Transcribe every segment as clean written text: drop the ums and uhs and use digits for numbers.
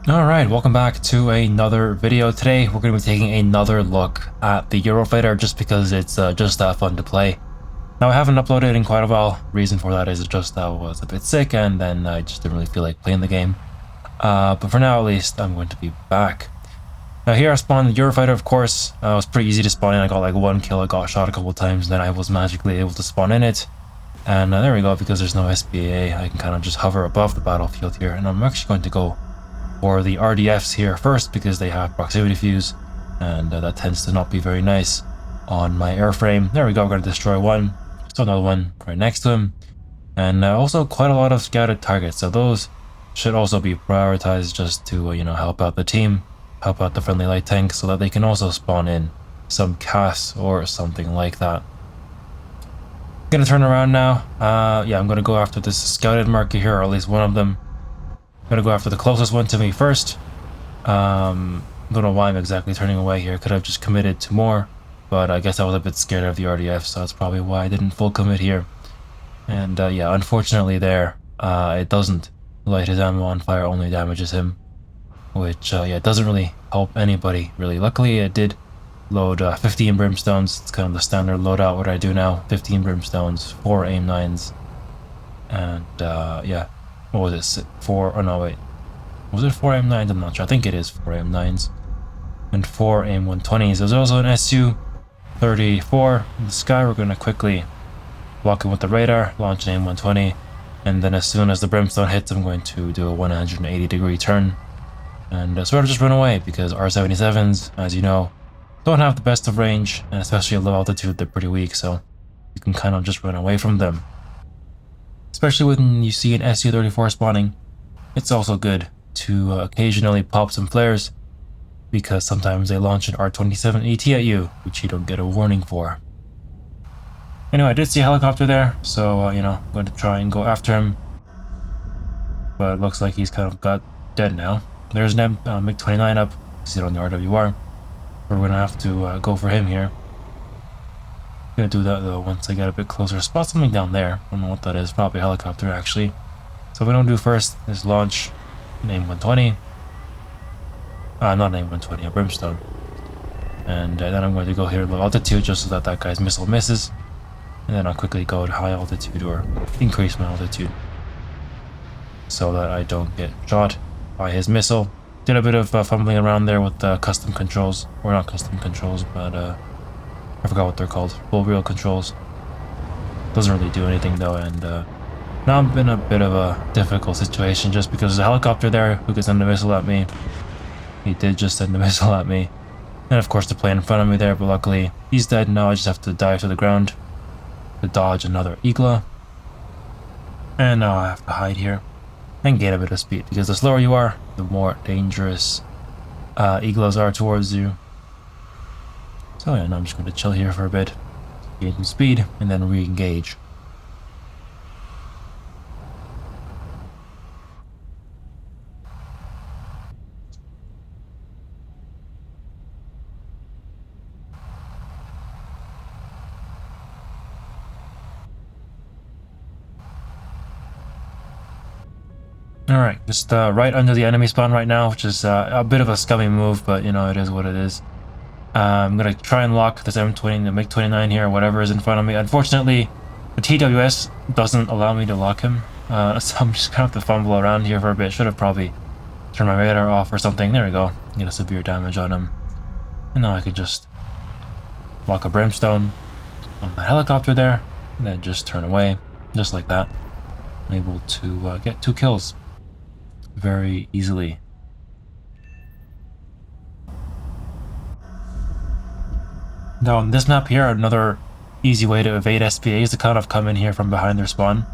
Alright, welcome back to another video. Today we're going to be taking another look at the Eurofighter just because it's just that fun to play. Now I haven't uploaded in quite a while. Reason for that is just I was a bit sick and then I just didn't really feel like playing the game. But for now at least I'm going to be back. Now here I spawned the Eurofighter, of course. It was pretty easy to spawn in. I got like one kill, I got shot a couple times, then I was magically able to spawn in it. And there we go, because there's no SBA, I can kind of just hover above the battlefield here, and I'm actually going to go for the RDFs here first because they have proximity fuse, and that tends to not be very nice on my airframe. There we go, we're going to destroy one, still another one right next to him, and also quite a lot of scouted targets, so those should also be prioritized just to help out the team, help out the friendly light tank so that they can also spawn in some CAS or something like that. Gonna turn around now. Yeah, I'm gonna go after this scouted marker here, or at least one of them. I'm gonna go after the closest one to me first. Don't know why I'm exactly turning away here. Could have just committed to more, but I guess I was a bit scared of the RDF, so that's probably why I didn't full commit here. And yeah, unfortunately there, it doesn't light his ammo on fire, only damages him, which yeah, doesn't really help anybody really. Luckily it did load 15 brimstones. It's kind of the standard loadout what I do now. 15 brimstones, 4 aim 9s, and yeah, what was it? 4, oh no wait, was it 4 aim 9s? I'm not sure. I think it is 4 aim 9s and 4 aim 120s. There's also an SU-34 in the sky. We're going to quickly block him with the radar, launch an aim 120, and then as soon as the brimstone hits, I'm going to do a 180-degree turn and sort of just run away, because R77s, as you know, don't have the best of range, and especially at low altitude, they're pretty weak, so you can kind of just run away from them. Especially when you see an SU-34 spawning, it's also good to occasionally pop some flares, because sometimes they launch an R27 AT at you, which you don't get a warning for. Anyway, I did see a helicopter there, so I'm going to try and go after him, but it looks like he's kind of got dead now. There's an MiG-29 up, you see it on the RWR. We're gonna have to go for him here. Gonna do that though once I get a bit closer. Spot something down there. I don't know what that is. Probably a helicopter actually. So what we don't do first is launch an aim 120. Not an aim 120, a brimstone. And then I'm going to go here at low altitude just so that that guy's missile misses. And then I'll quickly go to high altitude, or increase my altitude, so that I don't get shot by his missile. Did a bit of fumbling around there with custom controls, or not custom controls, but I forgot what they're called. Full wheel controls. Doesn't really do anything though, and now I'm in a bit of a difficult situation just because there's a helicopter there who could send a missile at me. He did just send a missile at me. And of course the plane in front of me there, but luckily he's dead now. I just have to dive to the ground to dodge another Igla. And now I have to hide here and gain a bit of speed, because the slower you are, the more dangerous Iglos are towards you. So yeah, now I'm just going to chill here for a bit, gain some speed, and then re-engage. Alright, just right under the enemy spawn right now, which is a bit of a scummy move, but it is what it is. I'm gonna try and lock this M20, the MiG-29 here, whatever is in front of me. Unfortunately, the TWS doesn't allow me to lock him, so I'm just gonna have to fumble around here for a bit. Should have probably turned my radar off or something. There we go. Get a severe damage on him. And now I could just lock a brimstone on the helicopter there, and then just turn away, just like that. I'm able to get 2 kills very easily. Now on this map here, another easy way to evade SPA is to kind of come in here from behind their spawn,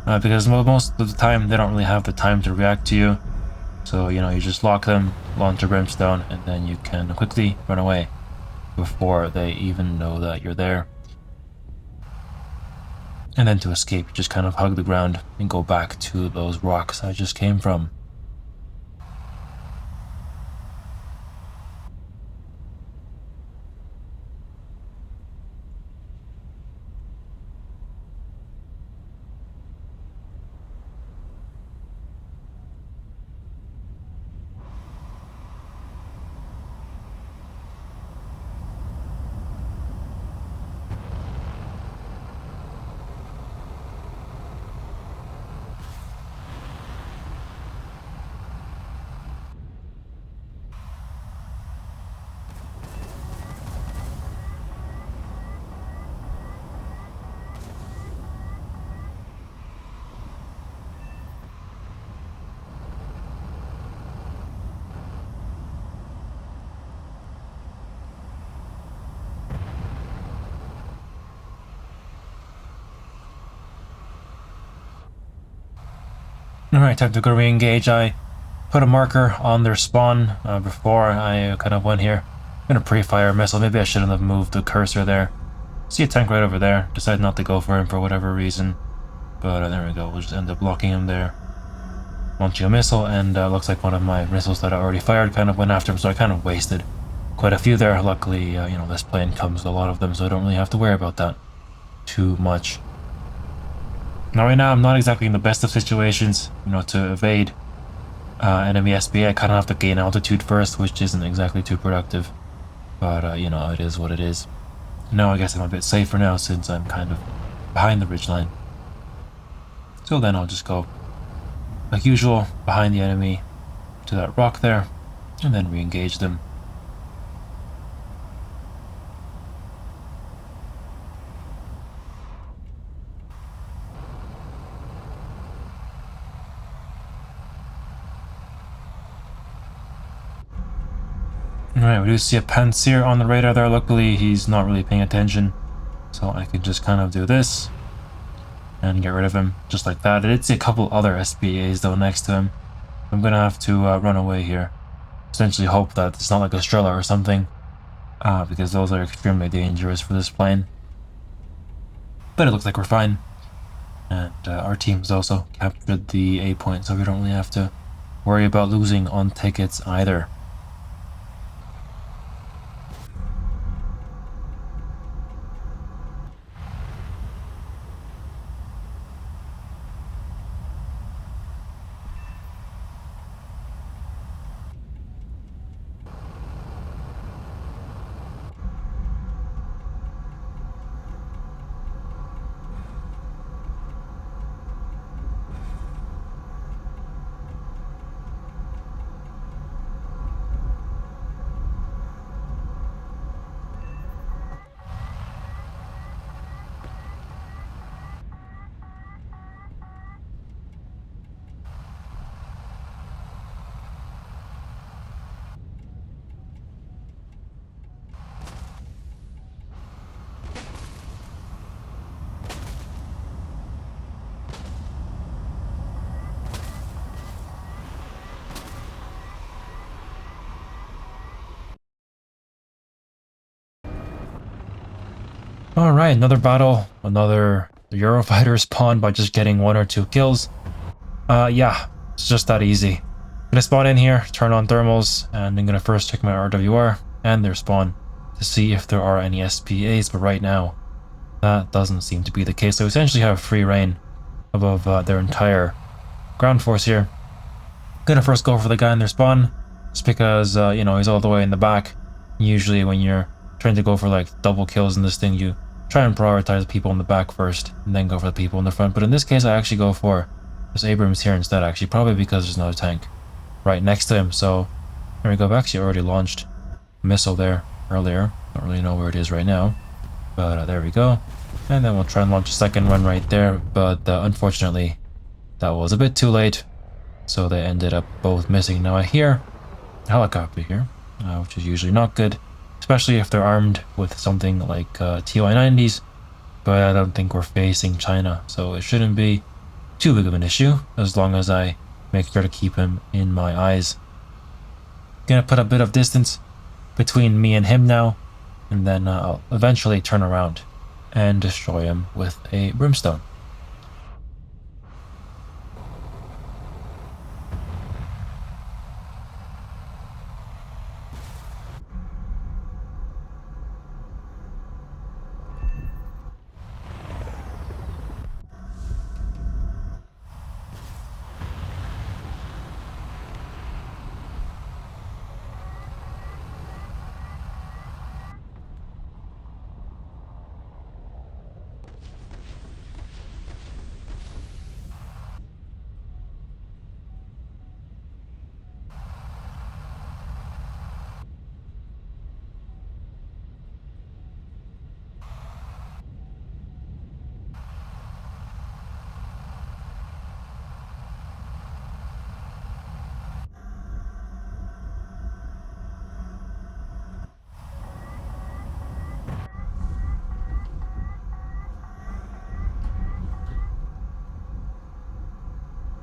because most of the time they don't really have the time to react to you. So you just lock them, launch a brimstone, and then you can quickly run away before they even know that you're there. And then to escape, you just kind of hug the ground and go back to those rocks I just came from. Alright, time to go re-engage. I put a marker on their spawn before I kind of went here. I'm gonna pre-fire a missile. Maybe I shouldn't have moved the cursor there. See a tank right over there. Decided not to go for him for whatever reason. But there we go. We'll just end up blocking him there. Launching a missile, and looks like one of my missiles that I already fired kind of went after him, so I kind of wasted quite a few there. Luckily, you know, this plane comes with a lot of them, so I don't really have to worry about that too much. Now, right now, I'm not exactly in the best of situations, you know, to evade enemy SBA. I kind of have to gain altitude first, which isn't exactly too productive. But, you know, it is what it is. Now, I guess I'm a bit safer now since I'm kind of behind the ridgeline. So then I'll just go, like usual, behind the enemy to that rock there, and then re-engage them. Alright, we do see a Panzer on the radar there. Luckily, he's not really paying attention, so I can just kind of do this and get rid of him just like that. I did see a couple other SBAs though next to him. I'm gonna have to run away here. Essentially hope that it's not like a Strela or something, because those are extremely dangerous for this plane. But it looks like we're fine. And our team's also captured the A point, so we don't really have to worry about losing on tickets either. Alright, another battle, another Eurofighter spawn by just getting 1 or 2 kills. Yeah, it's just that easy. I'm gonna spawn in here, turn on thermals, and I'm gonna first check my RWR and their spawn to see if there are any SPAs, but right now, that doesn't seem to be the case. So we essentially have free reign above their entire ground force here. Gonna first go for the guy in their spawn, just because, you know, he's all the way in the back. Usually when you're trying to go for like double kills in this thing, you try and prioritize the people in the back first, and then go for the people in the front. But in this case, I actually go for this Abrams here instead, actually, probably because there's no tank right next to him. So there we go. I've actually already launched a missile there earlier. Don't really know where it is right now, but there we go. And then we'll try and launch a second one right there, but unfortunately, that was a bit too late. So they ended up both missing. Now I hear a helicopter here, which is usually not good, especially if they're armed with something like TY-90s, but I don't think we're facing China, so it shouldn't be too big of an issue, as long as I make sure to keep him in my eyes. Gonna put a bit of distance between me and him now, and then I'll eventually turn around and destroy him with a brimstone.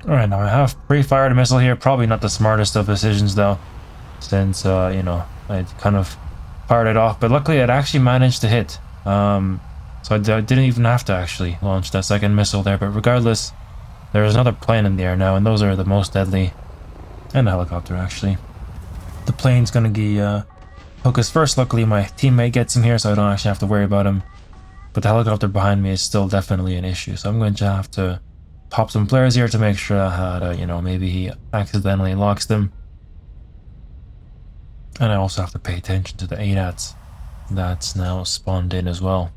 Alright, now I have pre-fired a missile here. Probably not the smartest of decisions though, since, you know, I kind of fired it off. But luckily it actually managed to hit. So I didn't even have to actually launch that second missile there. But regardless, there's another plane in the air now, and those are the most deadly. And a helicopter, actually. The plane's gonna be focused first. Luckily my teammate gets him here, so I don't actually have to worry about him. But the helicopter behind me is still definitely an issue, so I'm going to have to pop some flares here to make sure that, you know, maybe he accidentally locks them. And I also have to pay attention to the ADATs that's now spawned in as well.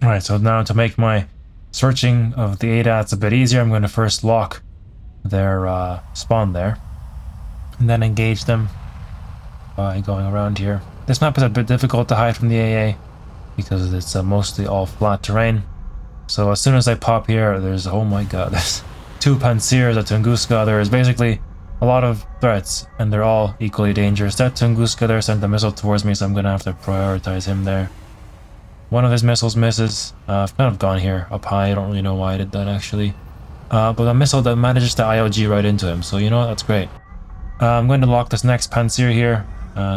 Alright, so now to make my searching of the ADATs a bit easier, I'm going to first lock their spawn there, and then engage them by going around here. This map is a bit difficult to hide from the AA because it's mostly all flat terrain. So as soon as I pop here, there's, oh my god, there's 2 Pansirs, a Tunguska. There is basically a lot of threats, and they're all equally dangerous. That Tunguska there sent a missile towards me, so I'm going to have to prioritize him there. One of his missiles misses. I've kind of gone here up high. I don't really know why I did that actually. But a missile that manages to IOG right into him. So you know what? That's great. I'm going to lock this next Pansir here.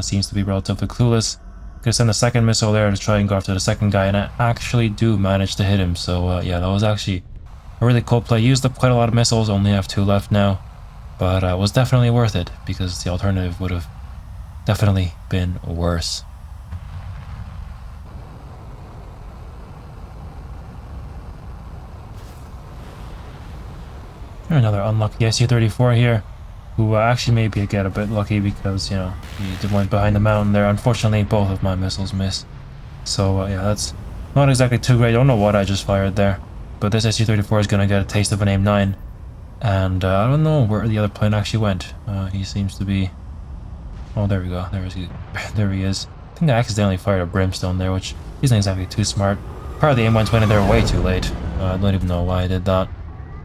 Seems to be relatively clueless. Gonna send a second missile there to try and go after the second guy, and I actually do manage to hit him. So yeah, that was actually a really cool play. Used up quite a lot of missiles. Only have 2 left now. But it was definitely worth it because the alternative would have definitely been worse. Another unlucky Su-34 here, who actually maybe get a bit lucky because, you know, he went behind the mountain there. Unfortunately, both of my missiles miss. So yeah, that's not exactly too great. I don't know what I just fired there, but this Su-34 is going to get a taste of an AIM-9. And I don't know where the other plane actually went. He seems to be... Oh, there we go. There he is. I think I accidentally fired a Brimstone there, which isn't exactly too smart. Part of the AIM-120 there way too late. I don't even know why I did that.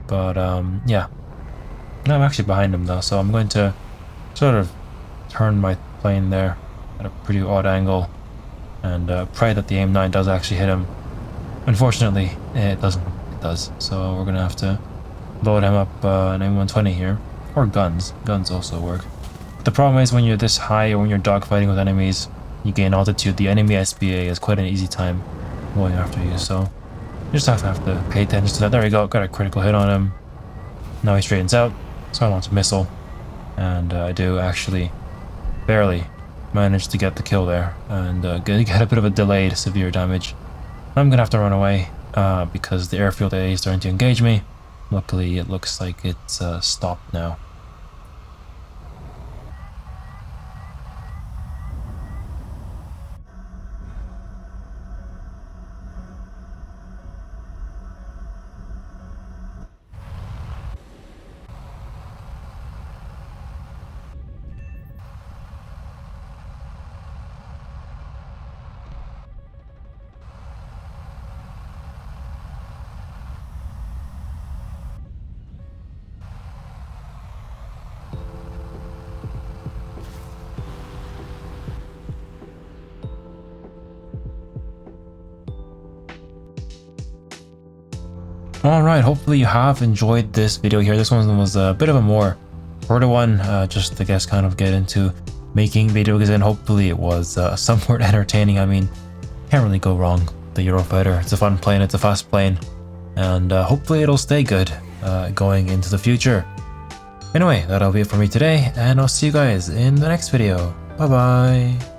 But yeah, I'm actually behind him though, so I'm going to sort of turn my plane there at a pretty odd angle and pray that the AIM-9 does actually hit him. Unfortunately, it doesn't. It does. So we're gonna have to load him up an AIM-120 here, or guns. Guns also work. But the problem is when you're this high or when you're dogfighting with enemies, you gain altitude. The enemy SBA is quite an easy time going after you. So you just have to pay attention to that. There we go, got a critical hit on him. Now he straightens out, so I launch a missile. And I do actually barely manage to get the kill there. And get a bit of a delayed severe damage. I'm gonna have to run away because the airfield AA is starting to engage me. Luckily it looks like it's stopped now. Alright, hopefully you have enjoyed this video here. This one was a bit of a more shorter one, just to guess kind of get into making videos, and hopefully it was somewhat entertaining. I mean, can't really go wrong. The Eurofighter, it's a fun plane, it's a fast plane, and hopefully it'll stay good going into the future. Anyway, that'll be it for me today, and I'll see you guys in the next video. Bye bye!